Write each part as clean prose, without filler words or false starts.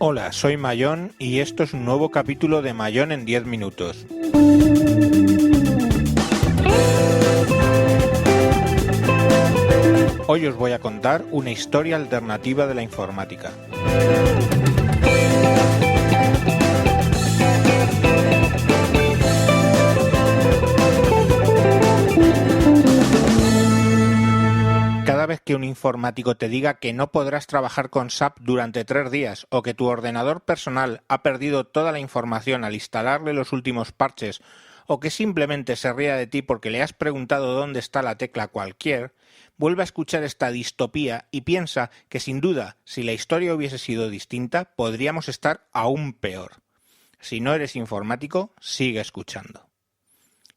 Hola, soy Mayón y esto es un nuevo capítulo de Mayón en 10 minutos. Hoy os voy a contar una historia alternativa de la informática. Cada vez que un informático te diga que no podrás trabajar con SAP durante 3 días o que tu ordenador personal ha perdido toda la información al instalarle los últimos parches o que simplemente se ría de ti porque le has preguntado dónde está la tecla cualquier, vuelve a escuchar esta distopía y piensa que sin duda, si la historia hubiese sido distinta, podríamos estar aún peor. Si no eres informático, sigue escuchando.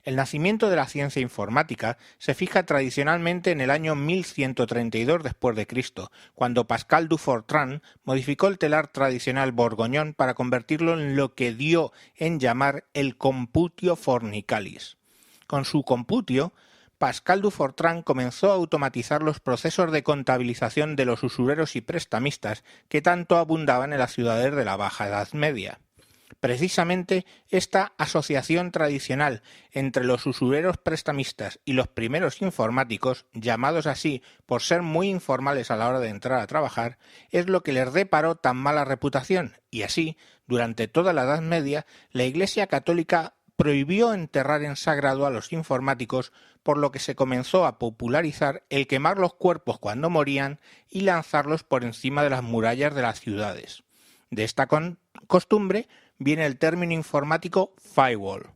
El nacimiento de la ciencia informática se fija tradicionalmente en el año 1132 después de Cristo, cuando Pascal du Fortran modificó el telar tradicional borgoñón para convertirlo en lo que dio en llamar el computio fornicalis. Con su computio, Pascal du Fortran comenzó a automatizar los procesos de contabilización de los usureros y prestamistas que tanto abundaban en las ciudades de la Baja Edad Media. Precisamente esta asociación tradicional entre los usureros prestamistas y los primeros informáticos, llamados así por ser muy informales a la hora de entrar a trabajar, es lo que les deparó tan mala reputación, y así, durante toda la Edad Media, la Iglesia Católica prohibió enterrar en sagrado a los informáticos, por lo que se comenzó a popularizar el quemar los cuerpos cuando morían y lanzarlos por encima de las murallas de las ciudades. De esta costumbre viene el término informático firewall.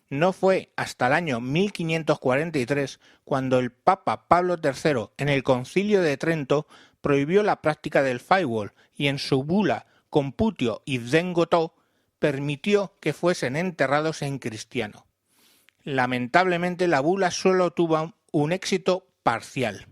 No fue hasta el año 1543 cuando el Papa Pablo III en el Concilio de Trento prohibió la práctica del firewall y en su bula Computio idem goto permitió que fuesen enterrados en cristiano. Lamentablemente la bula solo tuvo un éxito parcial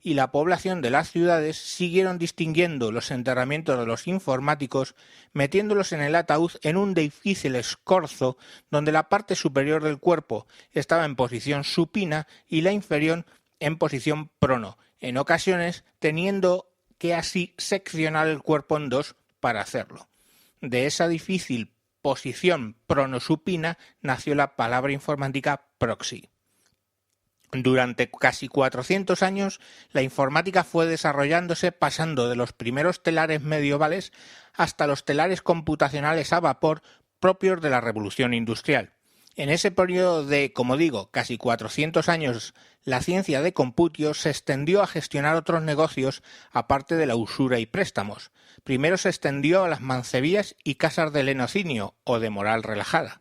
y la población de las ciudades siguieron distinguiendo los enterramientos de los informáticos, metiéndolos en el ataúd en un difícil escorzo donde la parte superior del cuerpo estaba en posición supina y la inferior en posición prono, en ocasiones teniendo que así seccionar el cuerpo en dos para hacerlo. De esa difícil posición pronosupina nació la palabra informática proxy. Durante casi 400 años, la informática fue desarrollándose pasando de los primeros telares medievales hasta los telares computacionales a vapor propios de la Revolución Industrial. En ese periodo de, como digo, casi 400 años, la ciencia de computio se extendió a gestionar otros negocios aparte de la usura y préstamos. Primero se extendió a las mancebías y casas de lenocinio o de moral relajada.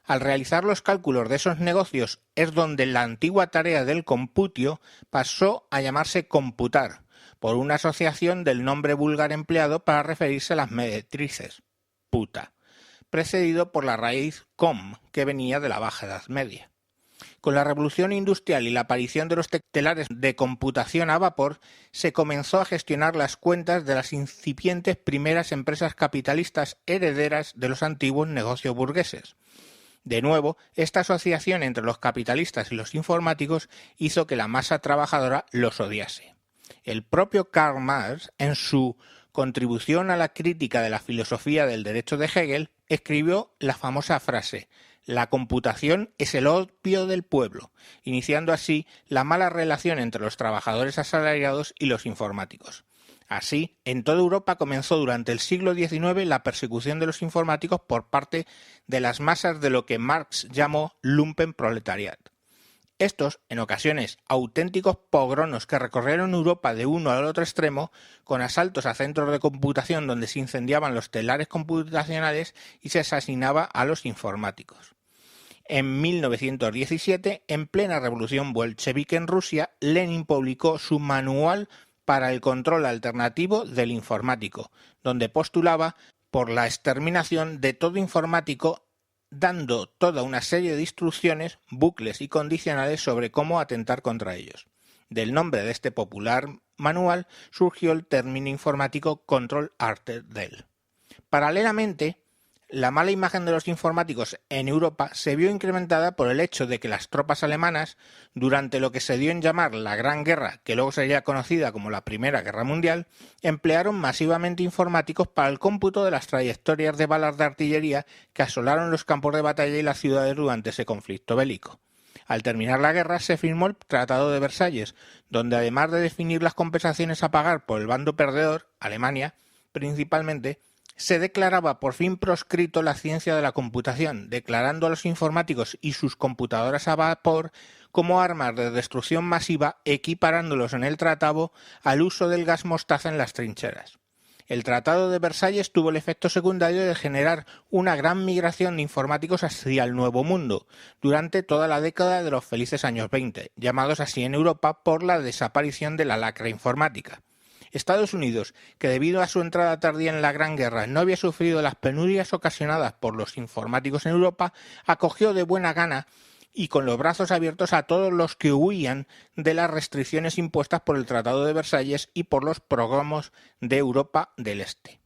Al realizar los cálculos de esos negocios es donde la antigua tarea del computio pasó a llamarse computar, por una asociación del nombre vulgar empleado para referirse a las meretrices, puta, precedido por la raíz com, que venía de la Baja Edad Media. Con la revolución industrial y la aparición de los telares de computación a vapor, se comenzó a gestionar las cuentas de las incipientes primeras empresas capitalistas herederas de los antiguos negocios burgueses. De nuevo, esta asociación entre los capitalistas y los informáticos hizo que la masa trabajadora los odiase. El propio Karl Marx, en su contribución a la crítica de la filosofía del derecho de Hegel, escribió la famosa frase «La computación es el opio del pueblo», iniciando así la mala relación entre los trabajadores asalariados y los informáticos. Así, en toda Europa comenzó durante el siglo XIX la persecución de los informáticos por parte de las masas de lo que Marx llamó Lumpenproletariat. Estos, en ocasiones, auténticos pogronos que recorrieron Europa de uno al otro extremo, con asaltos a centros de computación donde se incendiaban los telares computacionales y se asesinaba a los informáticos. En 1917, en plena revolución bolchevique en Rusia, Lenin publicó su manual para el control alternativo del informático, donde postulaba por la exterminación de todo informático, dando toda una serie de instrucciones, bucles y condicionales sobre cómo atentar contra ellos. Del nombre de este popular manual surgió el término informático Control Alt Del. Paralelamente, La mala imagen de los informáticos en Europa se vio incrementada por el hecho de que las tropas alemanas, durante lo que se dio en llamar la Gran Guerra, que luego sería conocida como la Primera Guerra Mundial, emplearon masivamente informáticos para el cómputo de las trayectorias de balas de artillería que asolaron los campos de batalla y las ciudades durante ese conflicto bélico. Al terminar la guerra se firmó el Tratado de Versalles, donde además de definir las compensaciones a pagar por el bando perdedor, Alemania, principalmente, se declaraba por fin proscrito la ciencia de la computación, declarando a los informáticos y sus computadoras a vapor como armas de destrucción masiva, equiparándolos en el tratado al uso del gas mostaza en las trincheras. El Tratado de Versalles tuvo el efecto secundario de generar una gran migración de informáticos hacia el Nuevo Mundo durante toda la década de los felices años 20, llamados así en Europa por la desaparición de la lacra informática. Estados Unidos, que debido a su entrada tardía en la Gran Guerra no había sufrido las penurias ocasionadas por los informáticos en Europa, acogió de buena gana y con los brazos abiertos a todos los que huían de las restricciones impuestas por el Tratado de Versalles y por los progromos de Europa del Este.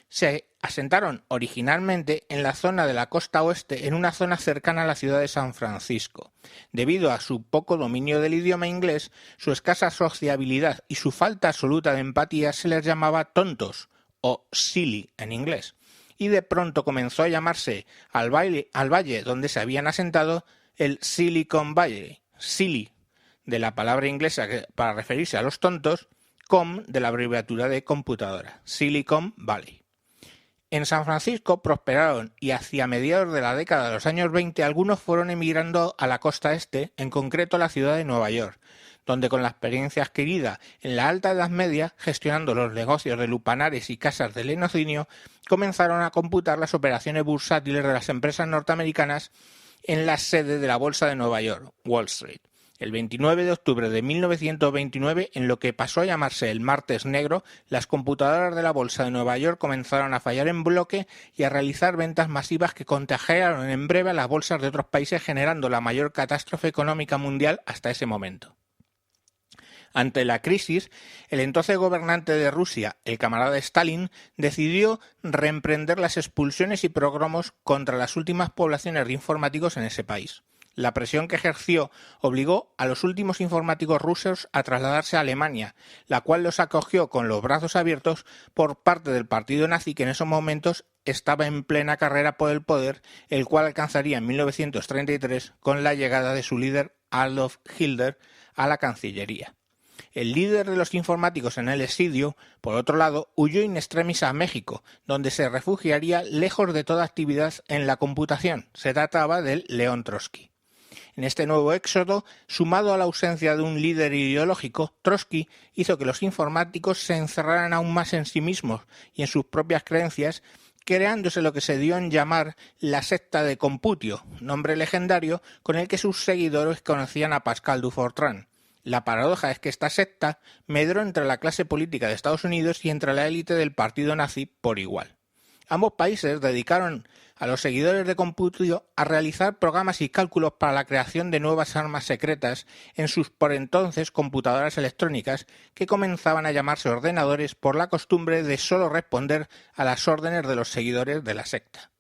Se asentaron originalmente en la zona de la costa oeste, en una zona cercana a la ciudad de San Francisco. Debido a su poco dominio del idioma inglés, su escasa sociabilidad y su falta absoluta de empatía se les llamaba tontos, o silly en inglés, y de pronto comenzó a llamarse al valle donde se habían asentado el Silicon Valley, silly, de la palabra inglesa para referirse a los tontos, com de la abreviatura de computadora, Silicon Valley. En San Francisco prosperaron y hacia mediados de la década de los años 20 algunos fueron emigrando a la costa este, en concreto a la ciudad de Nueva York, donde con la experiencia adquirida en la Alta Edad Media, gestionando los negocios de lupanares y casas de lenocinio, comenzaron a computar las operaciones bursátiles de las empresas norteamericanas en la sede de la Bolsa de Nueva York, Wall Street. El 29 de octubre de 1929, en lo que pasó a llamarse el Martes Negro, las computadoras de la Bolsa de Nueva York comenzaron a fallar en bloque y a realizar ventas masivas que contagiaron en breve a las bolsas de otros países, generando la mayor catástrofe económica mundial hasta ese momento. Ante la crisis, el entonces gobernante de Rusia, el camarada Stalin, decidió reemprender las expulsiones y pogromos contra las últimas poblaciones de informáticos en ese país. La presión que ejerció obligó a los últimos informáticos rusos a trasladarse a Alemania, la cual los acogió con los brazos abiertos por parte del partido nazi, que en esos momentos estaba en plena carrera por el poder, el cual alcanzaría en 1933 con la llegada de su líder Adolf Hitler a la Cancillería. El líder de los informáticos en el exilio, por otro lado, huyó in extremis a México, donde se refugiaría lejos de toda actividad en la computación. Se trataba del León Trotsky. En este nuevo éxodo, sumado a la ausencia de un líder ideológico, Trotsky hizo que los informáticos se encerraran aún más en sí mismos y en sus propias creencias, creándose lo que se dio en llamar la secta de Computio, nombre legendario con el que sus seguidores conocían a Pascal du Fortran. La paradoja es que esta secta medró entre la clase política de Estados Unidos y entre la élite del partido nazi por igual. Ambos países dedicaron a los seguidores de Computio a realizar programas y cálculos para la creación de nuevas armas secretas en sus por entonces computadoras electrónicas, que comenzaban a llamarse ordenadores por la costumbre de solo responder a las órdenes de los seguidores de la secta.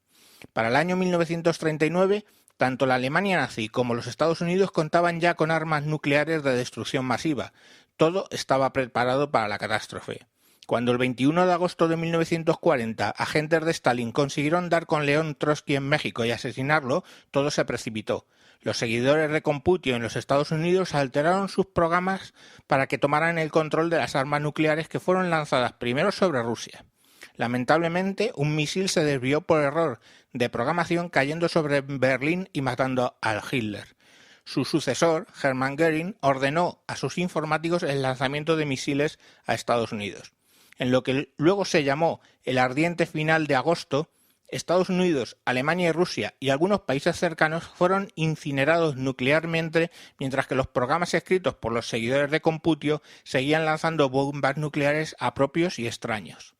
Para el año 1939, tanto la Alemania nazi como los Estados Unidos contaban ya con armas nucleares de destrucción masiva. Todo estaba preparado para la catástrofe. Cuando el 21 de agosto de 1940 agentes de Stalin consiguieron dar con León Trotsky en México y asesinarlo, todo se precipitó. Los seguidores de Computio en los Estados Unidos alteraron sus programas para que tomaran el control de las armas nucleares, que fueron lanzadas primero sobre Rusia. Lamentablemente, un misil se desvió por error de programación, cayendo sobre Berlín y matando a Hitler. Su sucesor, Hermann Göring, ordenó a sus informáticos el lanzamiento de misiles a Estados Unidos. En lo que luego se llamó el ardiente final de agosto, Estados Unidos, Alemania y Rusia y algunos países cercanos fueron incinerados nuclearmente, mientras que los programas escritos por los seguidores de Computio seguían lanzando bombas nucleares a propios y extraños.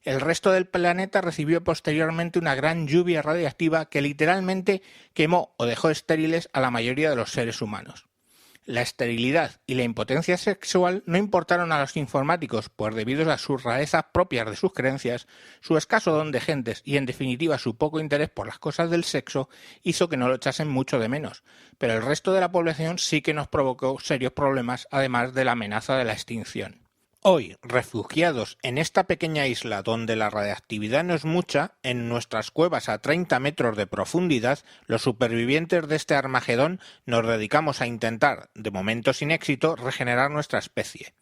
El resto del planeta recibió posteriormente una gran lluvia radiactiva que literalmente quemó o dejó estériles a la mayoría de los seres humanos. La esterilidad y la impotencia sexual no importaron a los informáticos, pues debido a sus rarezas propias de sus creencias, su escaso don de gentes y en definitiva su poco interés por las cosas del sexo hizo que no lo echasen mucho de menos, pero el resto de la población sí que nos provocó serios problemas, además de la amenaza de la extinción. Hoy, refugiados en esta pequeña isla donde la radiactividad no es mucha, en nuestras cuevas a 30 metros de profundidad, los supervivientes de este Armagedón nos dedicamos a intentar, de momento sin éxito, regenerar nuestra especie.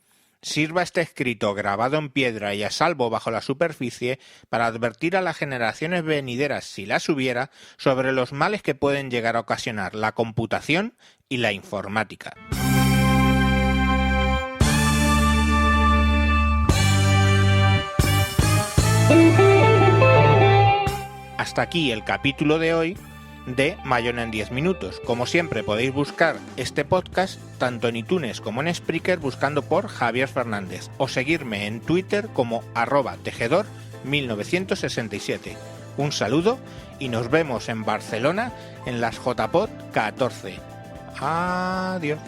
Sirva este escrito grabado en piedra y a salvo bajo la superficie para advertir a las generaciones venideras, si las hubiera, sobre los males que pueden llegar a ocasionar la computación y la informática. Hasta aquí el capítulo de hoy de Mayona en 10 minutos. Como siempre podéis buscar este podcast tanto en iTunes como en Spreaker buscando por Javier Fernández o seguirme en Twitter como @tejedor1967. Un saludo y nos vemos en Barcelona en las JPod 14. Adiós.